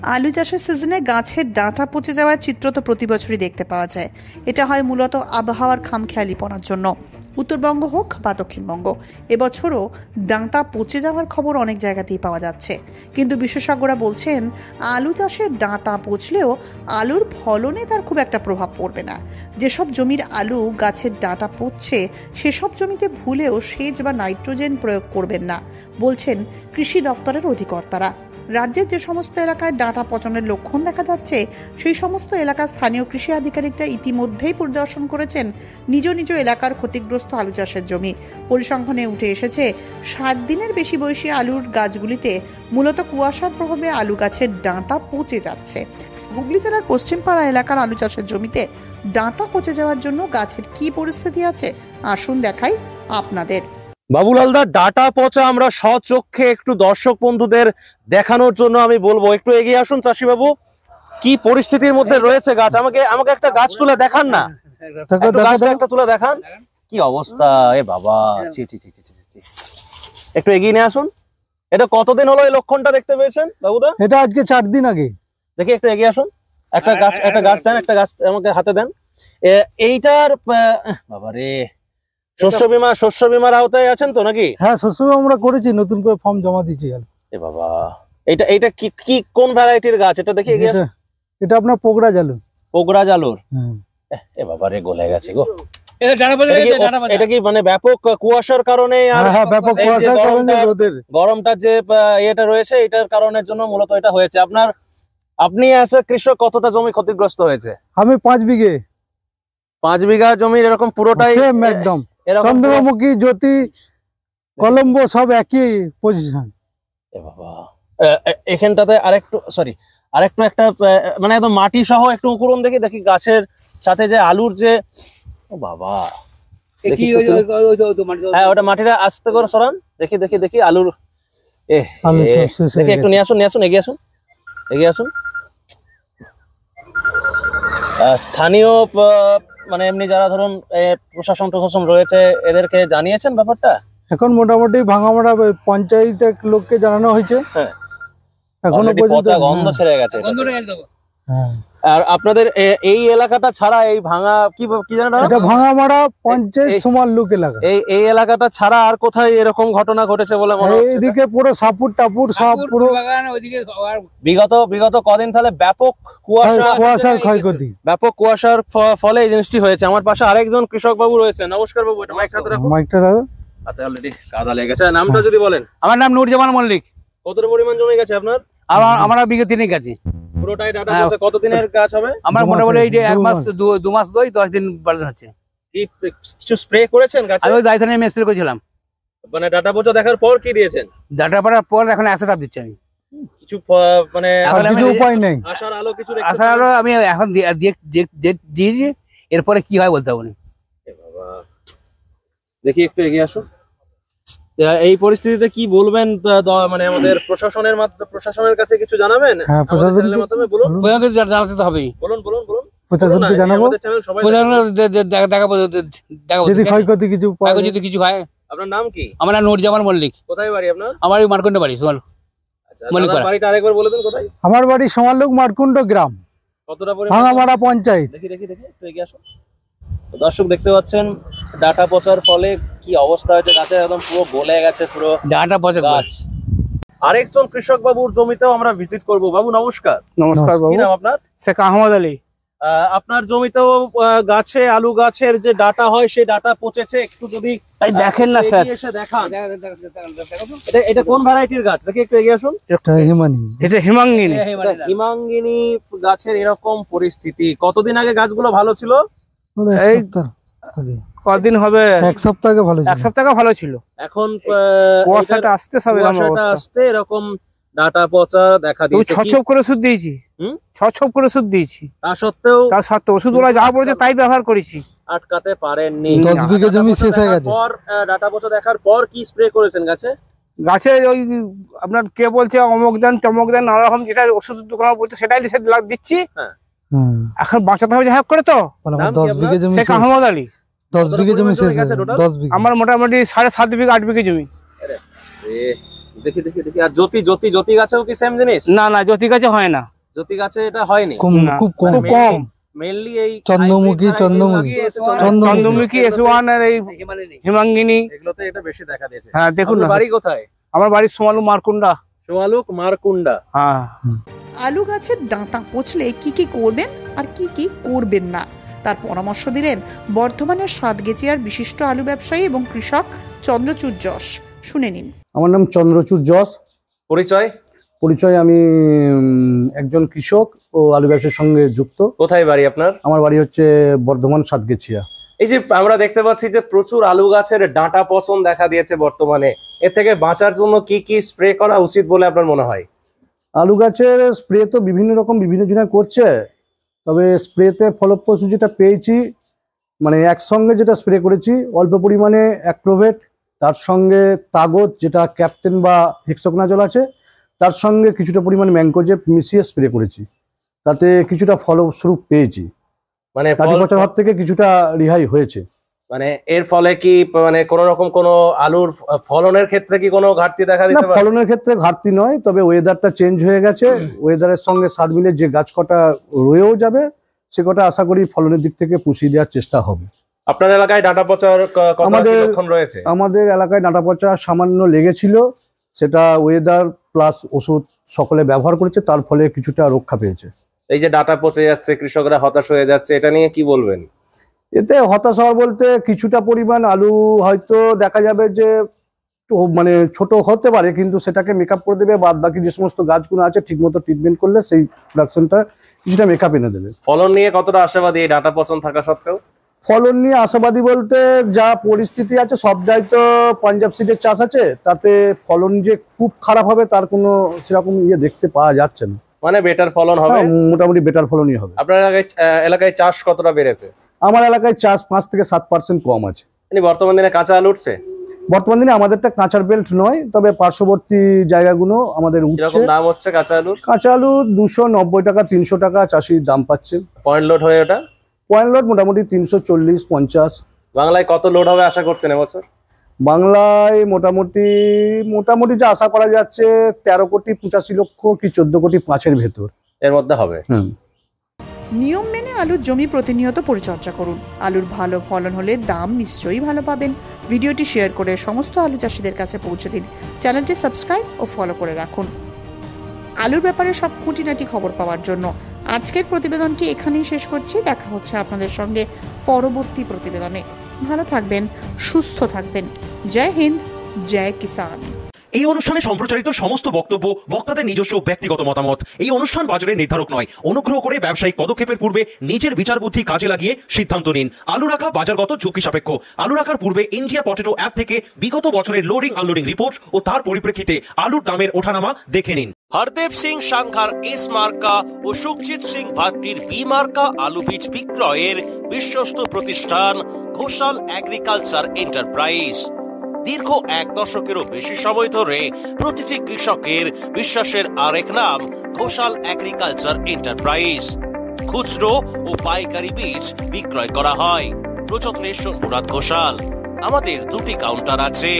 আলু চাষের সিজনে গাছের ডাঁটা পচে যাওয়ার চিত্র তো প্রতি বছরই দেখতে পাওয়া যায়। এটা হয় মূলত আবহাওয়ার খামখেয়ালিপনার জন্য, উত্তরবঙ্গ হোক বা দক্ষিণবঙ্গ। এবছরও ডাঁটা পচে যাওয়ার খবর অনেক জায়গাতেই পাওয়া যাচ্ছে। কিন্তু বিশেষজ্ঞরা বলছেন আলু চাষের ডাঁটা পচলেও আলুর ফলনে তার খুব একটা প্রভাব পড়বে না। যেসব জমির আলু গাছের ডাঁটা পচছে সেসব জমিতে ভুলেও সেচ বা নাইট্রোজেন প্রয়োগ করবেন না, বলছেন কৃষি দফতরের অধিকর্তারা। রাজ্যের যে সমস্ত এলাকায় ডাঁটা পচনের লক্ষণ দেখা যাচ্ছে সেই সমস্ত এলাকার স্থানীয় কৃষি আধিকারিকরা ইতিমধ্যেই পরিদর্শন করেছেন নিজ নিজ এলাকার ক্ষতিগ্রস্ত আলু চাষের জমি। পরিসংখ্যানে উঠে এসেছে 60 দিনের বেশি বয়সী আলুর গাছগুলিতে মূলত কুয়াশার প্রভাবে আলু গাছের ডাঁটা পচে যাচ্ছে। হুগলি জেলার পশ্চিমপাড়া এলাকার আলু চাষের জমিতে ডাঁটা পচে যাওয়ার জন্য গাছের কি পরিস্থিতি আছে আসুন দেখাই আপনাদের। বাবুলালদা, ডাটা পচা আমরা স্বচক্ষে একটু দর্শক বন্ধুদের দেখানোর জন্য আমি বলবো একটু এগিয়ে আসুন। চাষি বাবু, কি পরিস্থিতির মধ্যে রয়েছে গাছ? আমাকে একটা গাছ তুলে দেখান না, একটা তুলে দেখান কি অবস্থা। এ বাবা, ছি ছি ছি ছি ছি, একটু এগিয়ে নিয়ে আসুন। এটা কতদিন হলো এই লক্ষণটা দেখতে পেয়েছেন বাবুদা? এটা আজকে 4 দিন আগে। দেখি একটু এগিয়ে আসুন, একটা গাছ দেন, একটা গাছ আমাকে হাতে দেন। এইটার বাবারে, শস্য বীমার আওতায় আছেন তো নাকি? হ্যাঁ, শস্য বীমা আমরা করেছি, নতুন করে ফর্ম জমা দিয়েছি। এ বাবা, এটা কি কোন ভ্যারাইটির গাছ? এটা দেখি এগিয়ে আসুন। এটা আপনার পোগরা জালুর। এ বাবা রে, গলে গেছে গো। এটা কি মানে ব্যাপক কুয়াশার কারণে? হ্যাঁ, ব্যাপক কুয়াশার কারণে, গরমটার যে এটা রয়েছে এটার কারণের জন্য মূলত এটা হয়েছে। আপনি এসে কৃষক কতটা জমি ক্ষতিগ্রস্ত হয়েছে? আমি 5 বিঘে। 5 বিঘা জমির এরকম পুরোটাই একদম চন্দ্রমুখী, জ্যোতি, কলম্বো সব একই পজিশন। এ বাবা, এখানটাতে আরেকটু একটা মানে একদম মাটি সহ একটু উকুরন দেখি গাছের সাথে যে আলুর যে, ও বাবা, হ্যাঁ ওটা মাটিটা আস্তে করে সরান, দেখি আলুর। দেখি একটু নিয়ে আসুন, এগিয়ে আসুন। স্থানীয় মানে এমনি যারা ধরুন প্রশাসন রয়েছে এদেরকে জানিয়েছেন ব্যাপারটা? এখন মোটামুটি ভাঙামারা পঞ্চায়েতের লোককে জানানো হয়েছে। হ্যাঁ, এখনো পর্যন্ত গন্ধ ছেড়ে গেছে। আর আপনাদের এই এলাকাটা ছাড়া এই ভাঙা কি জানেন, এটা ভাঙামারা পঞ্চায়েত সমান লোক এলাকা। এই এলাকাটা ছাড়া আর কোথায় এরকম ঘটনা ঘটেছে বলে মনে হচ্ছে? এইদিকে পুরো সাপুর টাপুর সব পুরো বিগত কদিন তাহলে ব্যাপক কুয়াশার ক্ষয়ক্ষতি, ব্যাপক কুয়াশার ফলে এই জিনিসটি হয়েছে। আমার পাশে আরেকজন কৃষক বাবু রয়েছে। নমস্কার বাবু, এটা মাইকটা দাও। আচ্ছা, অলরেডি কাদা লেগে গেছে। নামটা যদি বলেন। আমার নাম নুরজামান মল্লিক। কতটা পরিমাণ জমি গেছে আপনার? আমার বিঘে 3 গেছে পুরোটাই ডাটা পচে। কতদিনের গাছ হবে? আমার মোটামুটি এই যে 1 মাস 2 মাস 10 দিন বাড়ানো হচ্ছে। কি কিছু স্প্রে করেছেন গাছে? আমি দায়িত্ব নিয়ে স্প্রে করেছিলাম। মানে ডাটা পচা দেখার পর কি দিয়েছেন? ডাটা পড়ার পর এখন অ্যাসেট দিচ্ছি আমি। কিছু মানে কিছু উপায় নেই, আশার আলো আমি এখন দিয়েছি। এরপরে কি হয় বলতে পারবো না। দেখি একটু এগিয়ে আসুন। এই পরিস্থিতিতে কি বলবেন? মানে আমাদের প্রশাসনের কাছে কিছু জানাবেন? হ্যাঁ, প্রশাসনের মাধ্যমে বলুন। জানাতে তো হবেই। বলুন। প্রশাসনকে জানাবো, যদি ক্ষয়ক্ষতি কিছু হয়। আপনার নাম কি? আমার নাম নুরজামান মল্লিক। কোথায় বাড়ি আপনার? আমার মারকুন্ড বাড়ি। বাড়িটা আরেকবার বলে দেন কোথায়? আমার বাড়ি সমালোক মারকুন্ড গ্রাম, কতটা ভাঙামারা পঞ্চায়েত। দেখি একটু এগিয়ে আসুন। দর্শক দেখতে পাচ্ছেন ডাটা পচার ফলে কি অবস্থা হয়েছে গাছের, একদম পুরো গলে গেছে পুরো ডাটা পচা গাছ। আরেকজন কৃষক বাবুর জমিতেও আমরা ভিজিট করব। বাবু নমস্কার। নমস্কার বাবু। কি নাম আপনার? শেখ আহমদ আলী। আপনার জমিতেও গাছে আলু গাছের যে ডাটা হয় সেই ডাটা পচেছে, একটু যদি দেখেন না স্যার, এসে দেখান। এটা কোন ভ্যারাইটির গাছ? দেখি একটু এগিয়ে আসুন। এটা হিমাঙ্গিনী গাছের এরকম পরিস্থিতি। কতদিন আগে গাছগুলো ভালো ছিল? এই কদিন হবে, 1 সপ্তাহ আগে ভালো ছিল। 1 সপ্তাহ আগে ভালো ছিল। এখন কুয়াশাটা আসতে এরকম ডাটা পচা দেখা দিয়েছে। ছপ করে ওষুধ দিয়েছি, ছপ করে ওষুধ দিয়েছি। তার সত্ত্বেও ওষুধগুলো যা পড়েছে তাই ব্যবহার করেছি। আটকাতে পারেননি। 10 বিঘা জমি শেষ হয়ে গেছে। ডাটা পচা দেখার পর কি স্প্রে করেছেন গাছে? ওই আপনার কে বলছে অমুক দেন তমুক দেন, নানা রকম যেটা ওষুধ দোকান বলছে সেটাই দিচ্ছি। এখন বাঁচাতে হবে যাই হোক করে। তো 10 বিঘা জমি, শেখ আহমদ আলী। 10 বিঘা জমি শেষ হয়েছে। 10 বিঘা, আমার মোটামুটি 7.5 বিঘা 8 বিঘা জমি। দেখি দেখি দেখি। আর জ্যোতি জ্যোতি জ্যোতি গাছেও কি সেম জিনিস? না না, জ্যোতি গাছে হয় না, জ্যোতি গাছে এটা হয়নি, না, খুব কম। মেইনলি এই চন্দ্রমুখী, চন্দ্রমুখী, S1 আর এই হিমাঙ্গিনী, এগুলোতে এটা বেশি দেখা দিয়েছে। হ্যাঁ দেখুন না। বাড়ি কোথায়? আমার বাড়ি সোমালু মারকুন্ডা। সোয়ালুক মারকুন্ডা। হ্যাঁ। আলু গাছের ডাঁটা পচলে কি কি করবেন আর কি কি করবেন না তার পরামর্শ দিলেন বর্ধমানের সাতগেচিয়ার বিশিষ্ট আলু ব্যবসায়ী এবং কৃষক চন্দ্রচূড় যশ। শুনে নিন। আমার নাম চন্দ্রচূড় যশ। পরিচয়? আমি একজন কৃষক ও আলু ব্যবসার সঙ্গে যুক্ত। কোথায় বাড়ি আপনার? আমার বাড়ি হচ্ছে বর্ধমান সাতগেছিয়া। এই যে আমরা দেখতে পাচ্ছি যে প্রচুর আলু গাছের ডাঁটা পচন দেখা দিয়েছে বর্তমানে, এর থেকে বাঁচার জন্য কি কি স্প্রে করা উচিত বলে আপনার মনে হয়? আলু গাছের স্প্রে তো বিভিন্ন রকম বিভিন্ন জনা করছে, তবে স্প্রেতে ফলপ্রসূ যেটা পেয়েছি, মানে একসঙ্গে যেটা স্প্রে করেছি অল্প পরিমাণে অ্যাক্রোভেট, তার সঙ্গে তাগত যেটা ক্যাপ্টেন বা হেক্সাকোনাজল আছে, তার সঙ্গে কিছুটা পরিমাণ ম্যাঙ্কোজেব মিশিয়ে স্প্রে করেছি, তাতে কিছুটা ফলস্বরূপ পেয়েছি, মানে কাটি পচার হাত থেকে কিছুটা রেহাই হয়েছে। মানে এর ফলে কি মানে কোন রকম কোন আলুর ফলনের ক্ষেত্রে কি কোনো ঘাটতি দেখা না, দিতে পারে? ফলনের ক্ষেত্রে ঘাটতি নয়, তবে ওয়েদারটা চেঞ্জ হয়ে গেছে, ওয়েদারের সঙ্গে সাথ মিলে যে গাছ কটা রয়েও যাবে সে কটা আশা করি ফলনের দিক থেকে পুষিয়ে দেওয়ার চেষ্টা হবে। আপনার এলাকায় ডাঁটা পচার লক্ষণ রয়েছে? আমাদের এলাকায় ডাঁটা পচা সামান্য লেগেছিল, সেটা ওয়েদার প্লাস ওষুধ সকলে ব্যবহার করেছে, তার ফলে কিছুটা রক্ষা পেয়েছে। এই যে ডাঁটা পচে যাচ্ছে, কৃষকরা হতাশ হয়ে যাচ্ছে, এটা নিয়ে কি বলবেন? এতে হতাশ হওয়ার বলতে কিছুটা পরিমাণ আলু হয়তো দেখা যাবে যে মানে ছোট হতে পারে, কিন্তু সেটাকে মেকআপ করে দেবে, বাদ বাকি যে সমস্ত গাছগুলো আছে ঠিকমতো ট্রিটমেন্ট করলে সেই প্রোডাকশনটা কিছুটা মেকআপ এনে দেবে। ফলন নিয়ে কতটা আশাবাদী এই ডাঁটা পচন থাকা সত্ত্বেও? ফলন নিয়ে আশাবাদী বলতে যা পরিস্থিতি আছে, সবটাই তো পাঞ্জাব সিডের চাষ আছে, তাতে ফলন যে খুব খারাপ হবে তার কোনো সেরকম দেখতে পাওয়া যাচ্ছে না। মানে বেটার ফলন হবে? মোটামুটি বেটার ফলনই হবে। আপনার এলাকায় চাষ কতটা বেড়েছে? আমার এলাকায় চাষ 5 থেকে 7% কম আছে। বর্তমান দিনে কাঁচা আলু উঠছে? বর্তমান দিনে আমাদেরটা কাঁচার বেল্ট নয়, তবে পার্শ্ববর্তী জায়গাগুলো আমাদের উঠছে। দাম হচ্ছে কাঁচা আলুর? কাঁচা আলু 290 টাকা 300 টাকা চাষির দাম পাচ্ছে। পয়েন্ট লোড হয়ে ওটা? পয়েন্ট লোড মোটামুটি 340-50। বাংলায় কত লোড হবে আশা করছেন এবছর? বাংলায় মোটামুটি যা আশা করা যাচ্ছে 13,85,00,000 কি 14,05,00,000 ভেতর এর মধ্যে হবে। নিয়ম মেনে আলুর জমি প্রতিনিয়ত পরিচর্যা করুন। আলুর ভালো ফলন হলে দাম নিশ্চয়ই ভালো পাবেন। ভিডিওটি শেয়ার করে সমস্ত আলু চাষিদের কাছে পৌঁছে দিন। চ্যানেলটি সাবস্ক্রাইব ও ফলো করে রাখুন আলুর ব্যাপারে সব খুঁটিনাটি খবর পাওয়ার জন্য। আজকের প্রতিবেদনটি এখানেই শেষ করছি। দেখা হচ্ছে আপনাদের সঙ্গে পরবর্তী প্রতিবেদনে। ভালো থাকবেন, সুস্থ থাকবেন। জয় হিন্দ, জয় কিষান। এই অনুষ্ঠানে সম্প্রচারিত সমস্ত বক্তব্য বক্তাদের নিজস্ব ব্যক্তিগত মতামত। এই অনুষ্ঠান বাজারের নির্ধারক নয়। অনুগ্রহ করে ব্যবসায়িক পদক্ষেপের পূর্বে নিজের বিচার বুদ্ধি কাজে লাগিয়ে সিদ্ধান্ত নিন। আলু রাখা বাজারগত ঝুঁকি সাপেক্ষ। আলু রাখার পূর্বে ইন্ডিয়া পটেটো অ্যাপ থেকে বিগত বছরের লোডিং আনলোডিং রিপোর্ট ও তার পরিপ্রেক্ষিতে আলুর দামের ওঠানামা দেখে নিন। হরদেব সিং সাংঘার এস মার্কা ও সুখজিৎ সিং ভাট্টির বি মার্কা আলু বীজ বিক্রয়ের বিশ্বস্ত প্রতিষ্ঠান ঘোষাল এগ্রিকালচার এন্টারপ্রাইজ। দীর্ঘ 1 দশকেরও বেশি সময় ধরে প্রতিটি কৃষকের বিশ্বাসের আরেক নাম ঘোষাল এগ্রিকালচার এন্টারপ্রাইজ। খুচরো ও পাইকারি বীজ বিক্রয় করা হয়। প্রযত্নে শম্ভুনাথ ঘোষাল। আমাদের 2টি কাউন্টার আছে।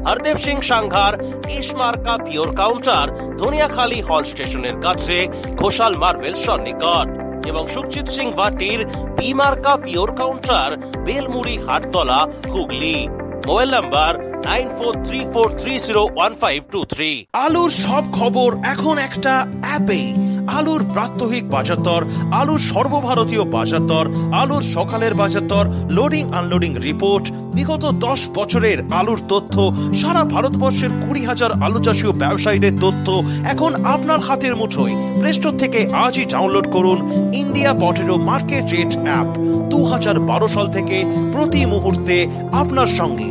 হরদেব সিং সাংঘার এস মার্কা পিওর কাউন্টার ধনিয়াখালী হল স্টেশনের কাছে ঘোষাল মার্বেল সন্নিকট, এবং সুখজিৎ সিং ভাটির বি মার্কা pure counter Belmuri Hattala Hooghly. Mobile number 9434301523। আলুর সব খবর এখন একটা অ্যাপে। আলুর প্রাত্যহিক বাজার দর, আলুর সর্বভারতীয় বাজার দর, আলুর সকালের বাজার দর, লোডিং আনলোডিং রিপোর্ট, বিগত 10 বছরের আলুর তথ্য, সারা ভারতবর্ষের 20,000 আলু চাষী ও ব্যবসায়ীদের তথ্য এখন আপনার হাতের মুঠোয়। প্লে স্টোর থেকে আজই ডাউনলোড করুন India potato market rate app. 2012 সাল থেকে প্রতি মুহূর্তে আপনার সঙ্গে।